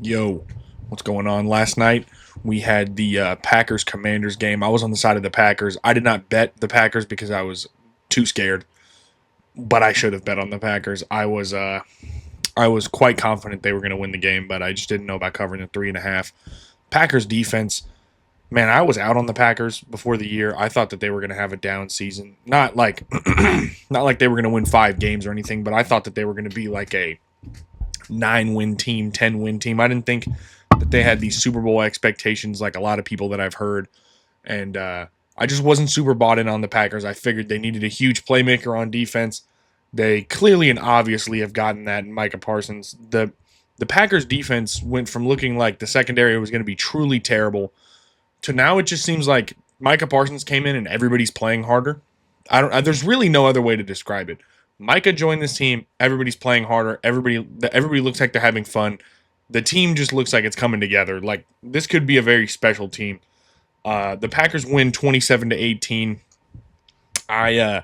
Yo, what's going on? Last night we had the Packers-Commanders game. I was on the side of the Packers. I did not bet the Packers because I was too scared, but I should have bet on the Packers. I was quite confident they were going to win the game, but I just didn't know about covering the 3.5. Packers defense, man, I was out on the Packers before the year. I thought that they were going to have a down season. Not like not like they were going to win 5 games or anything, but I thought that they were going to be like a 9-win team, 10-win team. I didn't think that they had these Super Bowl expectations like a lot of people that I've heard. And I just wasn't super bought in on the Packers. I figured they needed a huge playmaker on defense. They clearly and obviously have gotten that in Micah Parsons. The Packers defense went from looking like the secondary was going to be truly terrible to now it just seems like Micah Parsons came in and everybody's playing harder. There's really no other way to describe it. Micah joined this team. Everybody's playing harder. Everybody looks like they're having fun. The team just looks like it's coming together. Like this could be a very special team. The Packers win 27-18. I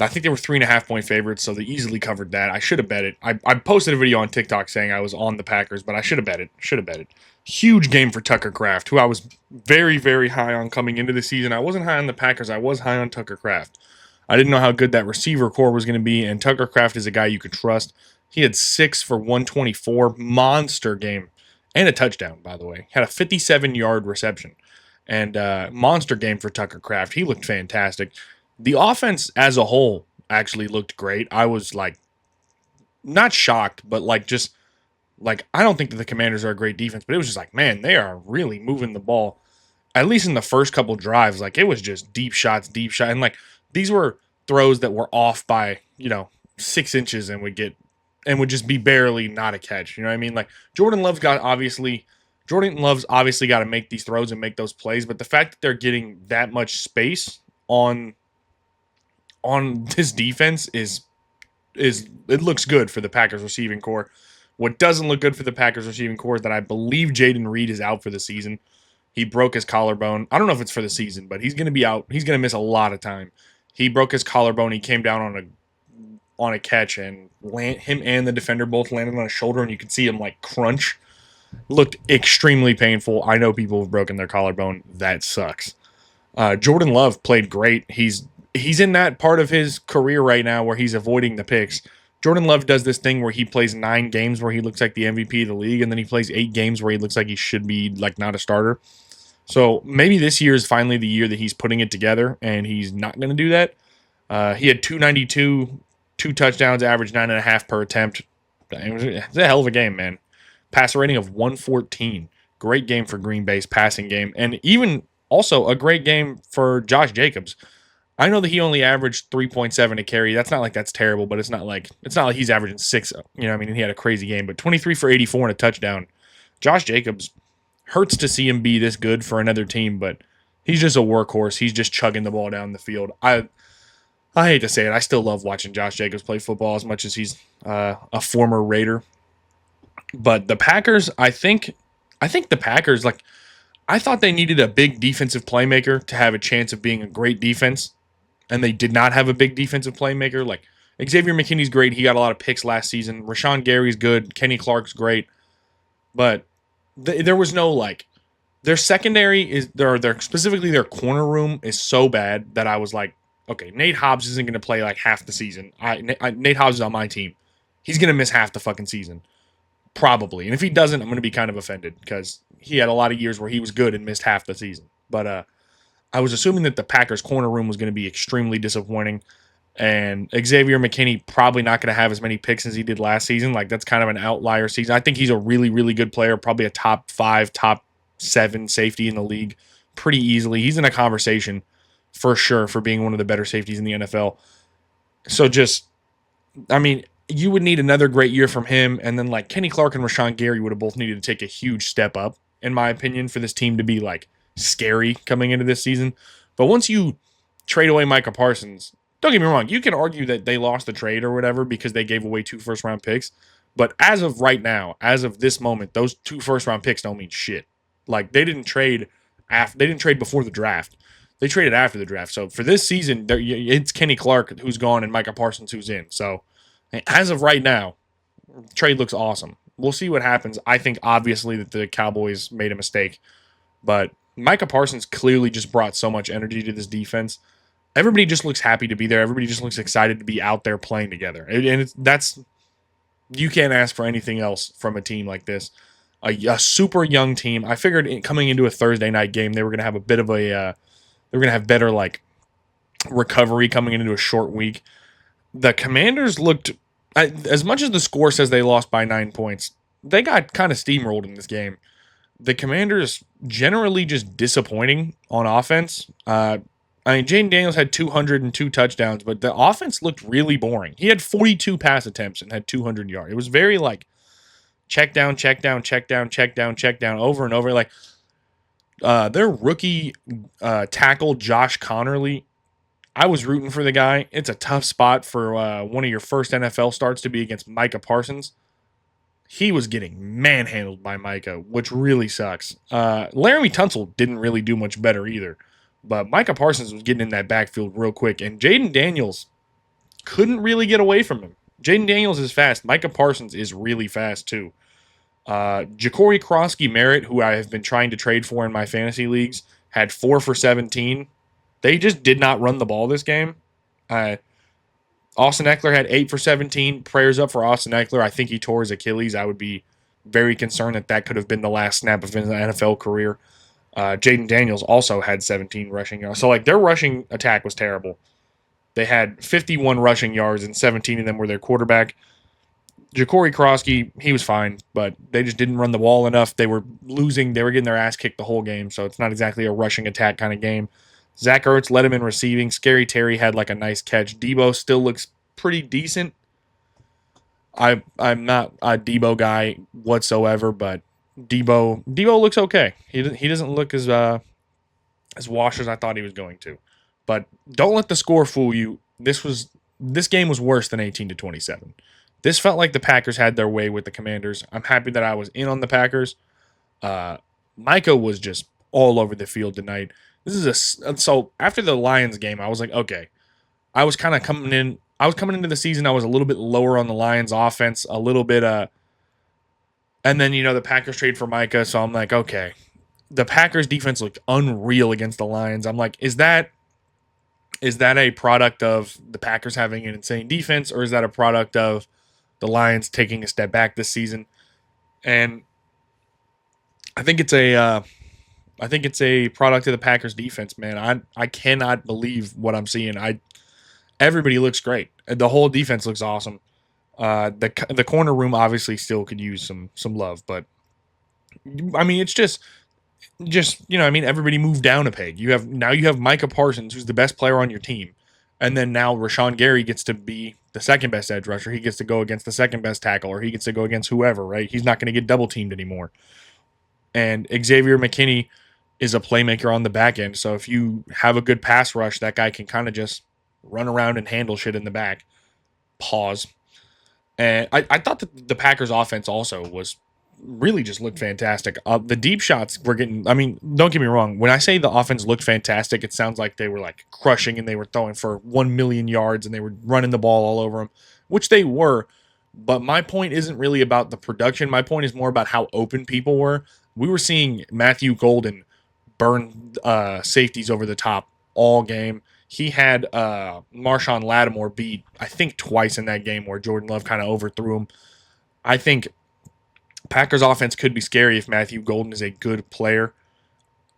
think they were 3.5 point favorites, so they easily covered that. I should have bet it. I posted a video on TikTok saying I was on the Packers, but I should have bet it. Huge game for Tucker Kraft, who I was very, very high on coming into the season. I wasn't high on the Packers. I was high on Tucker Kraft. I didn't know how good that receiver core was going to be, and Tucker Kraft is a guy you could trust. He had 6 for 124, monster game, and a touchdown, by the way. Had a 57-yard reception, and monster game for Tucker Kraft. He looked fantastic. The offense as a whole actually looked great. I was like, not shocked, but like just like I don't think that the Commanders are a great defense, but it was just like, man, they are really moving the ball. At least in the first couple drives, like it was just deep shots, and like these were throws that were off by 6 inches and would just be barely not a catch. You know what I mean? Like Jordan Love's obviously got to make these throws and make those plays, but the fact that they're getting that much space on this defense is it looks good for the Packers receiving core. What doesn't look good for the Packers receiving core is that I believe Jaden Reed is out for the season. He broke his collarbone. I don't know if it's for the season, but he's going to be out. He's going to miss a lot of time. He broke his collarbone. He came down on a catch, and him and the defender both landed on his shoulder, and you could see him like crunch. Looked extremely painful. I know people have broken their collarbone. That sucks. Jordan Love played great. He's in that part of his career right now where he's avoiding the picks. Jordan Love does this thing where he plays 9 games where he looks like the MVP of the league, and then he plays 8 games where he looks like he should be like not a starter. So maybe this year is finally the year that he's putting it together, and he's not going to do that. He had 292, 2 touchdowns, average 9.5 per attempt. It's a hell of a game, man. Passer rating of 114. Great game for Green Bay's passing game, and even also a great game for Josh Jacobs. I know that he only averaged 3.7 a carry. That's not like that's terrible, but it's not like he's averaging 6. You know what I mean? He had a crazy game, but 23 for 84 and a touchdown. Josh Jacobs, hurts to see him be this good for another team, but he's just a workhorse. He's just chugging the ball down the field. I hate to say it. I still love watching Josh Jacobs play football as much as he's a former Raider. But the Packers, I think the Packers, like, I thought they needed a big defensive playmaker to have a chance of being a great defense. And they did not have a big defensive playmaker. Like, Xavier McKinney's great. He got a lot of picks last season. Rashawn Gary's good. Kenny Clark's great. But there was no, like, their secondary is, specifically their corner room is so bad that I was like, okay, Nate Hobbs isn't going to play like half the season. Nate Hobbs is on my team. He's going to miss half the fucking season. Probably. And if he doesn't, I'm going to be kind of offended because he had a lot of years where he was good and missed half the season. But I was assuming that the Packers' corner room was going to be extremely disappointing, and Xavier McKinney probably not going to have as many picks as he did last season. Like, that's kind of an outlier season. I think he's a really, really good player, probably a top 5, top 7 safety in the league pretty easily. He's in a conversation for sure for being one of the better safeties in the NFL. So you would need another great year from him, and then like Kenny Clark and Rashawn Gary would have both needed to take a huge step up, in my opinion, for this team to be like scary coming into this season. But once you trade away Micah Parsons, don't get me wrong, you can argue that they lost the trade or whatever because they gave away 2 first-round picks. But as of right now, as of this moment, those 2 first-round picks don't mean shit. Like, they didn't trade before the draft. They traded after the draft. So for this season, it's Kenny Clark who's gone and Micah Parsons who's in. So as of right now, the trade looks awesome. we'll see what happens. I think obviously that the Cowboys made a mistake, but Micah Parsons clearly just brought so much energy to this defense. Everybody just looks happy to be there. Everybody just looks excited to be out there playing together, and that's you can't ask for anything else from a team like this. A super young team. I figured coming into a Thursday night game, they were going to have a bit of a they were going to have better like recovery coming into a short week. The Commanders looked, as much as the score says they lost by 9 points, they got kind of steamrolled in this game. The Commanders generally just disappointing on offense. Jaden Daniels had 202 touchdowns, but the offense looked really boring. He had 42 pass attempts and had 200 yards. It was very like check down, check down, check down, check down, check down, over and over. Like their rookie tackle, Josh Connerly, I was rooting for the guy. It's a tough spot for one of your first NFL starts to be against Micah Parsons. He was getting manhandled by Micah, which really sucks. Laramie Tunsil didn't really do much better either. But Micah Parsons was getting in that backfield real quick. And Jaden Daniels couldn't really get away from him. Jaden Daniels is fast. Micah Parsons is really fast too. Ja'Cory Krosky-Merritt, who I have been trying to trade for in my fantasy leagues, had 4 for 17. They just did not run the ball this game. Austin Eckler had 8 for 17. Prayers up for Austin Eckler. I think he tore his Achilles. I would be very concerned that could have been the last snap of his NFL career. Jaden Daniels also had 17 rushing yards. So, their rushing attack was terrible. They had 51 rushing yards, and 17 of them were their quarterback. Ja'Cory Krosky, he was fine, but they just didn't run the ball enough. They were losing. They were getting their ass kicked the whole game, so it's not exactly a rushing attack kind of game. Zach Ertz led him in receiving. Scary Terry had a nice catch. Debo still looks pretty decent. I'm not a Debo guy whatsoever, but Debo looks okay. He doesn't look as washed as I thought he was going to. But don't let the score fool you. This game was worse than 18-27. This felt like the Packers had their way with the Commanders. I'm happy that I was in on the Packers. Micah was just all over the field tonight. So after the Lions game, I was like, okay. I was coming into the season. I was a little bit lower on the Lions offense, a little bit. And then the Packers trade for Micah, so I'm like, okay. The Packers defense looked unreal against the Lions. I'm like, is that a product of the Packers having an insane defense, or is that a product of the Lions taking a step back this season? And I think it's a product of the Packers defense, man. I cannot believe what I'm seeing. Everybody looks great. The whole defense looks awesome. The corner room obviously still could use some love, but I mean it's just everybody moved down a peg. You have Micah Parsons, who's the best player on your team, and then now Rashawn Gary gets to be the second best edge rusher. He gets to go against the second best tackle, or he gets to go against whoever. Right? He's not going to get double teamed anymore. And Xavier McKinney is a playmaker on the back end. So if you have a good pass rush, that guy can kind of just run around and handle shit in the back. Pause. And I thought that the Packers offense also was really just looked fantastic. The deep shots were getting, don't get me wrong. When I say the offense looked fantastic, it sounds like they were crushing and they were throwing for 1 million yards and they were running the ball all over them, which they were. But my point isn't really about the production. My point is more about how open people were. We were seeing Matthew Golden burn safeties over the top all game. He had Marshawn Lattimore beat, I think, twice in that game where Jordan Love kind of overthrew him. I think Packers offense could be scary if Matthew Golden is a good player.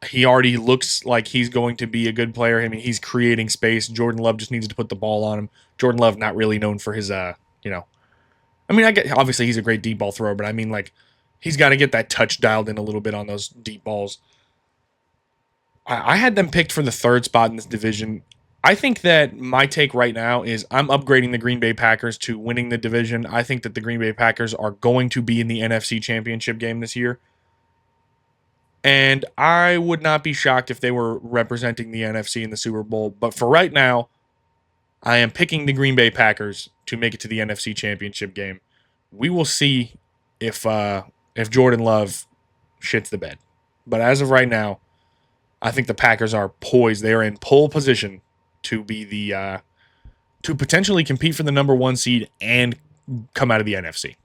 He already looks like he's going to be a good player. I mean, he's creating space. Jordan Love just needs to put the ball on him. Jordan Love not really known for his, I get obviously he's a great deep ball thrower, but he's got to get that touch dialed in a little bit on those deep balls. I had them picked for the third spot in this division. I think that my take right now is I'm upgrading the Green Bay Packers to winning the division. I think that the Green Bay Packers are going to be in the NFC Championship game this year. And I would not be shocked if they were representing the NFC in the Super Bowl. But for right now, I am picking the Green Bay Packers to make it to the NFC Championship game. We will see if Jordan Love shits the bed. But as of right now, I think the Packers are poised. They are in pole position to be to potentially compete for the number 1 seed and come out of the NFC.